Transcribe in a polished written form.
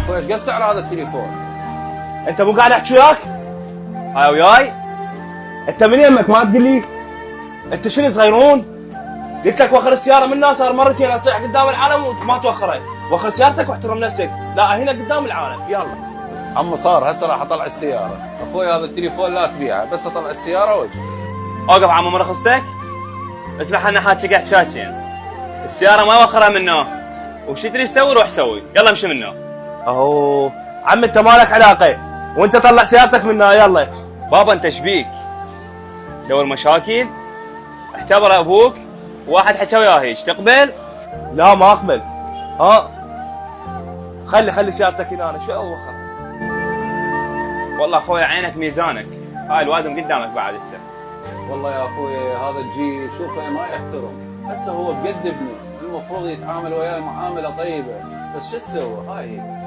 اخوي ايش قد سعر هذا التليفون؟ انت مو قاعد احكي وياك؟ هاي وياي؟ انت من يمك ما تقول لي؟ انت شنو صغيرون؟ قلت لك وخر السياره منها صار مرتين اصيح قدام العالم وانت ما توخرت، وخر سيارتك واحترم نفسك، لا هنا قدام العالم، يلا. عم صار هسه راح اطلع السياره، اخوي هذا التليفون لا تبيعه، بس اطلع السياره واجي. اوقف عمو مرخصتك؟ اسمع انا حاكي حكاكين. السياره ما وخرها منه، وش تدري تسوي روح سوي، يلا امشي منه. اهو عم انت مالك علاقه، وانت طلع سيارتك منها يلا. بابا انت شبيك؟ لو المشاكل اعتبر ابوك واحد حكى وياه هيك، تقبل؟ لا ما اقبل. ها خلي سيارتك هنا، شو اوخر؟ والله اخوي عينك ميزانك، هاي الوادم قدامك بعد انت. والله يا اخوي هذا الجيل شوفه ما يحترم، هسه هو بقد ابنه، المفروض يتعامل وياه معامله طيبه، بس شو تسوي هاي هي.